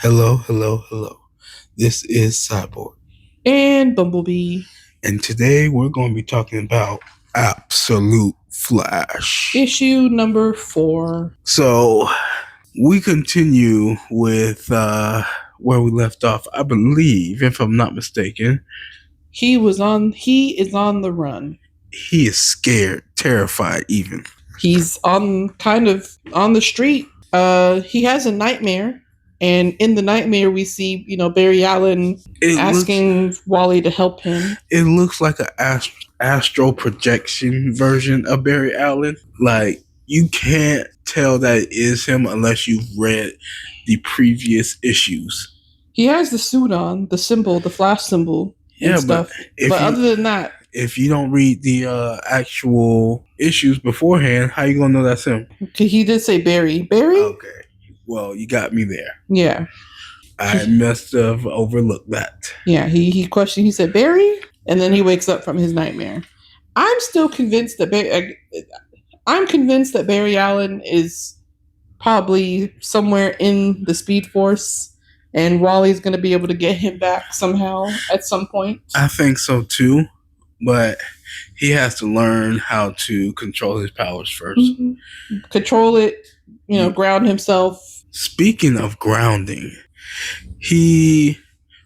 Hello, hello, hello. This is Cyborg. And Bumblebee. And today we're going to be talking about Absolute Flash. Issue number 4. So we continue with where we left off, I believe, if I'm not mistaken. He is on the run. He is scared, terrified even. He's kind of on the street. He has a nightmare. And in the nightmare, we see, Barry Allen asking Wally to help him. It looks like an astral projection version of Barry Allen. Like, you can't tell that it is him unless you've read the previous issues. He has the suit on, the symbol, the Flash symbol and stuff. But other than that, if you don't read the actual issues beforehand, how you going to know that's him? He did say Barry. Barry? Okay. Well, you got me there. Yeah. I must have overlooked that. Yeah, he questioned. He said, Barry? And then he wakes up from his nightmare. I'm still convinced that Barry Allen is probably somewhere in the Speed Force, and Wally's going to be able to get him back somehow at some point. I think so too, but he has to learn how to control his powers first. Mm-hmm. Control it, ground himself. Speaking of grounding, he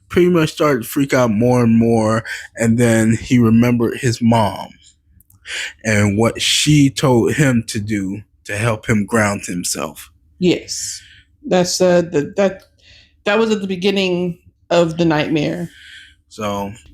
pretty much started to freak out more and more, and then he remembered his mom and what she told him to do to help him ground himself. Yes, that's that was at the beginning of the nightmare.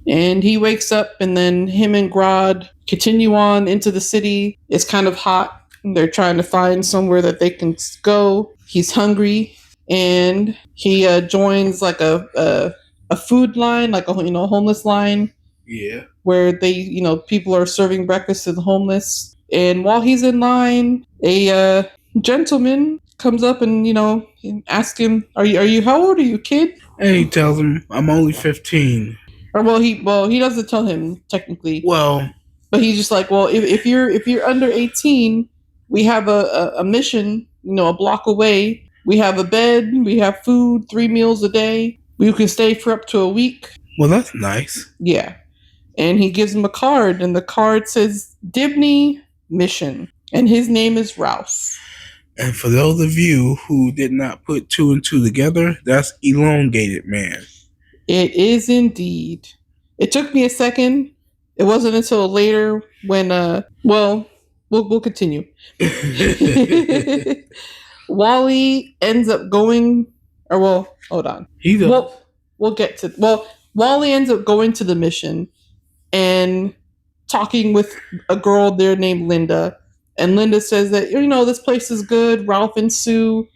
And he wakes up, and then him and Grodd continue on into the city. It's kind of hot. They're trying to find somewhere that they can go. He's hungry, and he joins like a food line, like a homeless line. Yeah. Where they people are serving breakfast to the homeless. And while he's in line, a gentleman comes up and asks him, "Are you? How old are you, kid?" And he tells him, "I'm only 15." Or he doesn't tell him technically. Well, but he's just like, well, if you're under 18, we have a mission, a block away. We have a bed, we have food, 3 meals a day. You can stay for up to a week. Well, that's nice. Yeah. And he gives him a card, and the card says Dibney Mission, and his name is Ralph. And for those of you who did not put 2 and 2 together, that's Elongated Man. It is indeed. It took me a second. It wasn't until later when, we'll continue. Wally ends up going, hold on. We'll get to, Wally ends up going to the mission and talking with a girl there named Linda. And Linda says that, this place is good. Ralph and Sue,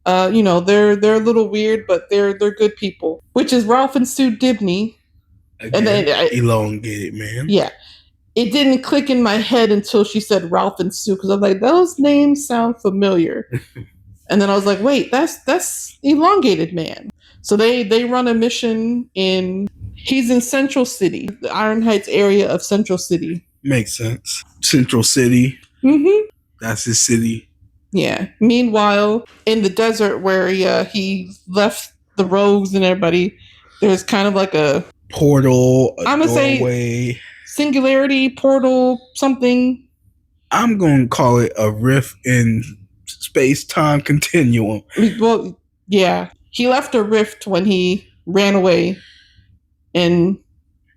they're a little weird, but they're good people. Which is Ralph and Sue Dibney. Again, and then Elongated Man. Yeah. It didn't click in my head until she said Ralph and Sue, because I was like, those names sound familiar. And then I was like, wait, that's Elongated Man. So they run a mission he's in Central City, the Iron Heights area of Central City. Makes sense. Central City. Mm-hmm. That's his city. Yeah. Meanwhile, in the desert where he left the rogues and everybody, there's kind of like a portal, I'm gonna say singularity portal, something. I'm gonna call it a rift in space-time continuum. Well, yeah, he left a rift when he ran away, and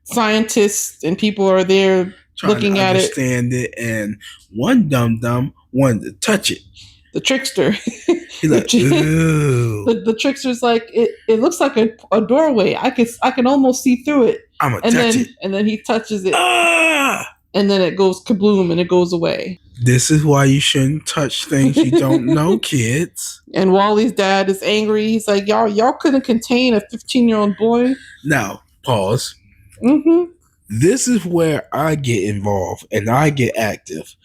scientists and people are there looking at it, understand it, and one dum-dum wanted to touch it. The trickster. He's like, ooh. The trickster's like, it looks like a doorway. I can almost see through it. I'm gonna touch it. And then he touches it. And then it goes kabloom and it goes away. This is why you shouldn't touch things you don't know, kids. And Wally's dad is angry. He's like, y'all couldn't contain a 15-year-old boy. Now, pause. Mm-hmm. This is where I get involved and I get active,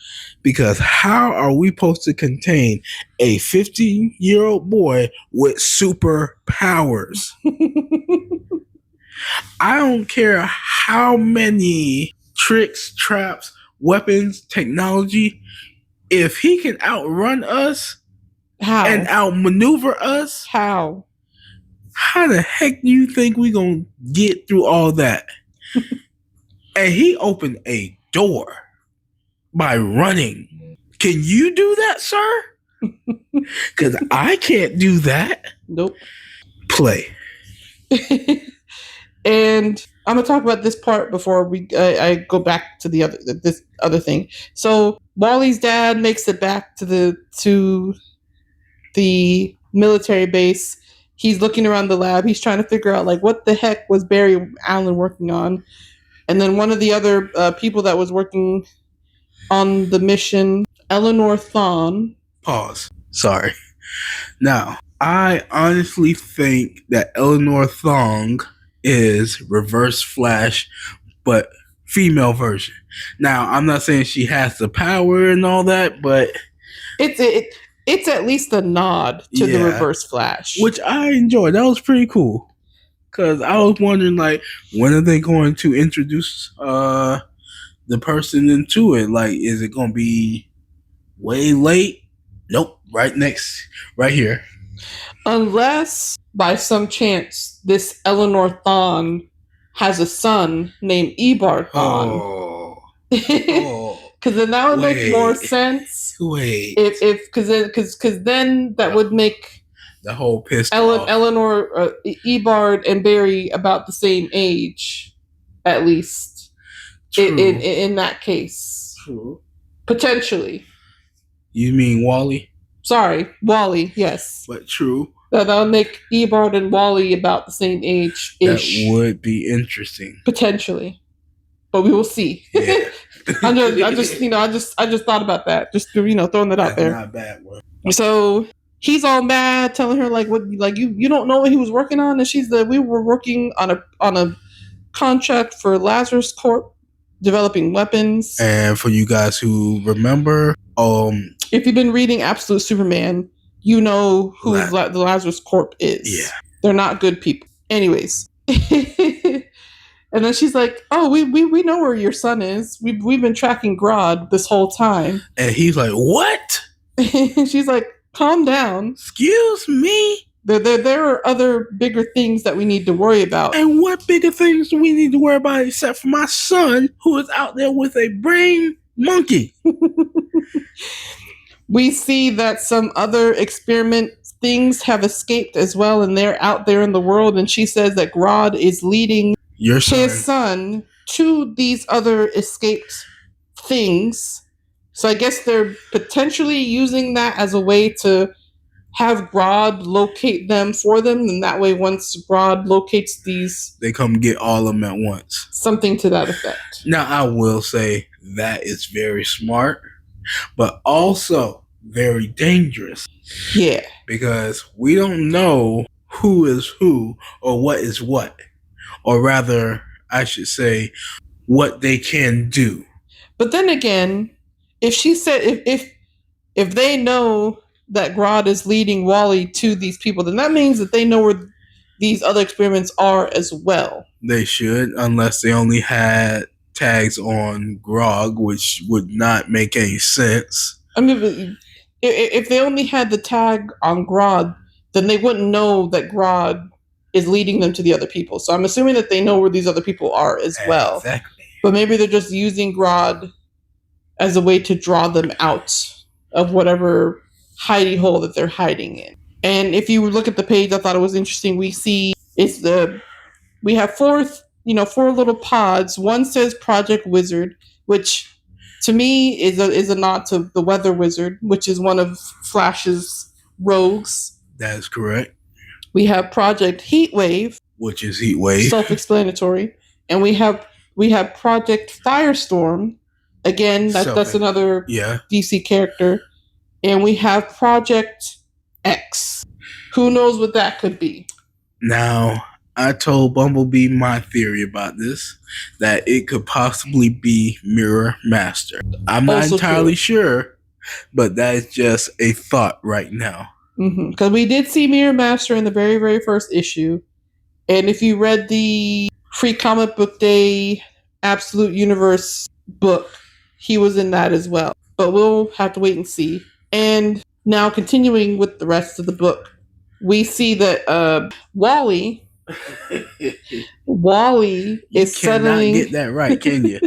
because how are we supposed to contain a 15-year-old boy with superpowers? I don't care how many tricks, traps, weapons, technology. If he can outrun us and outmaneuver us, how? how the heck do you think we gonna get through all that? And he opened a door by running. Can you do that, sir? Because I can't do that. Nope. Play. And I'm gonna talk about this part before I go back to this other thing. So Wally's dad makes it back to the military base. He's looking around the lab. He's trying to figure out like what the heck was Barry Allen working on. And then one of the other people that was working on the mission, Eleanor Thawne. Pause. Sorry. Now, I honestly think that Eleanor Thawne is Reverse Flash, but female version. Now, I'm not saying she has the power and all that, but it's at least a nod to the Reverse Flash, which I enjoyed. That was pretty cool. Because I was wondering, like, when are they going to introduce the person into it? Like, is it going to be way late? Nope. Right here. Unless, by some chance, this Eleanor Thawne has a son named Eobard Thawne. Because then that would make more sense. Wait. Because then that would make the whole pissed Eleanor, Eobard, and Barry about the same age, at least. In that case. True. Potentially. You mean Wally? Sorry, Wally, yes. But true. That would make Eobard and Wally about the same age-ish. That would be interesting. Potentially. But we will see. Yeah. I just thought about that. Just throwing that out there. Not bad one. So he's all mad, telling her like, "What? Like you don't know what he was working on?" And we were working on a contract for Lazarus Corp, developing weapons. And for you guys who remember, if you've been reading Absolute Superman, you know who the Lazarus Corp is. Yeah, they're not good people. Anyways. And then she's like, "Oh, we know where your son is. We've been tracking Grodd this whole time." And he's like, "What?" She's like, "Calm down. Excuse me. There are other bigger things that we need to worry about." And what bigger things do we need to worry about except for my son, who is out there with a brain monkey? We see that some other experiment things have escaped as well, and they're out there in the world. And she says that Grodd is leading his son to these other escaped things. So I guess they're potentially using that as a way to have Grodd locate them for them, and that way once Grodd locates these, they come get all of them at once. Something to that effect. Now I will say that is very smart, but also very dangerous. Yeah. Because we don't know who is who or what is what. Or rather, I should say, what they can do. But then again, if she said if they know that Grodd is leading Wally to these people, then that means that they know where these other experiments are as well. They should, unless they only had tags on Grog, which would not make any sense. I mean, if they only had the tag on Grodd, then they wouldn't know that Grodd is leading them to the other people. So I'm assuming that they know where these other people are as well. Exactly. But maybe they're just using Grodd as a way to draw them out of whatever hidey hole that they're hiding in. And if you look at the page, I thought it was interesting. We have four little pods. One says Project Wizard, which to me is a nod to the Weather Wizard, which is one of Flash's rogues. That is correct. We have Project Heatwave, which is Heatwave, self-explanatory, and we have Project Firestorm. Again, that's another DC character. And we have Project X. Who knows what that could be? Now, I told Bumblebee my theory about this, that it could possibly be Mirror Master. I'm not entirely sure, but that is just a thought right now. Because we did see Mirror Master in the very, very first issue. And if you read the Free Comic Book Day Absolute Universe book, he was in that as well. But we'll have to wait and see. And now continuing with the rest of the book. we see that Wally is settling. You cannot get that right, can you?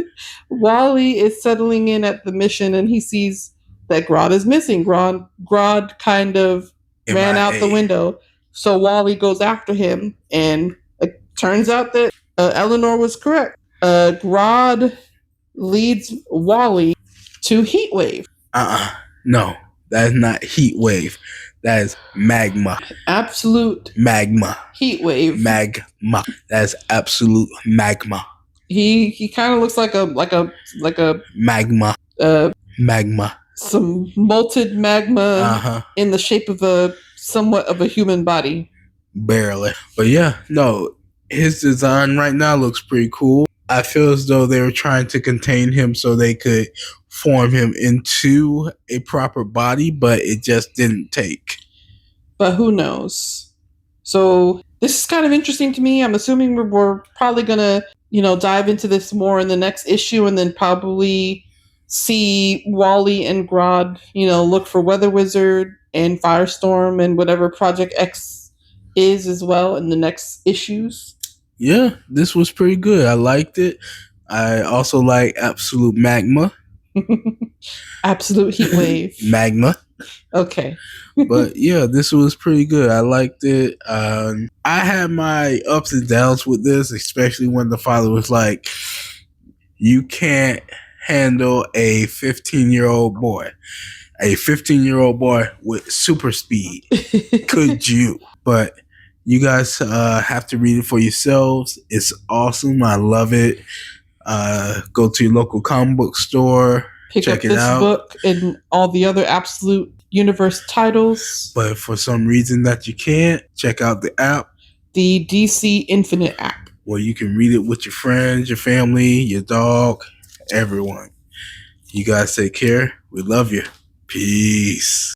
Wally is settling in at the mission, and he sees that Grodd is missing. Grodd kind of ran out the window, so Wally goes after him, and it turns out that Eleanor was correct. Grodd leads Wally to Heatwave. No, that is not Heatwave. That is magma. Absolute magma. Heatwave. Magma. That is absolute magma. He kind of looks like a magma. Magma. Some molten magma in the shape of somewhat of a human body. Barely. But yeah, no, his design right now looks pretty cool. I feel as though they were trying to contain him so they could form him into a proper body, but it just didn't take. But who knows? So this is kind of interesting to me. I'm assuming we're probably going to, dive into this more in the next issue, and then probably see Wally and Grodd, look for Weather Wizard and Firestorm and whatever Project X is as well in the next issues. Yeah, this was pretty good. I liked it. I also like Absolute Magma. Absolute Heatwave. Magma. Okay. But yeah, this was pretty good. I liked it. I had my ups and downs with this, especially when the father was like, you can't handle a 15-year-old boy. A 15-year-old boy with super speed. Could you? But you guys have to read it for yourselves. It's awesome. I love it. Go to your local comic book store. Check up this book and all the other Absolute Universe titles. But for some reason that you can't, check out the app. The DC Infinite app. Where you can read it with your friends, your family, your dog, everyone. You guys take care. We love you. Peace.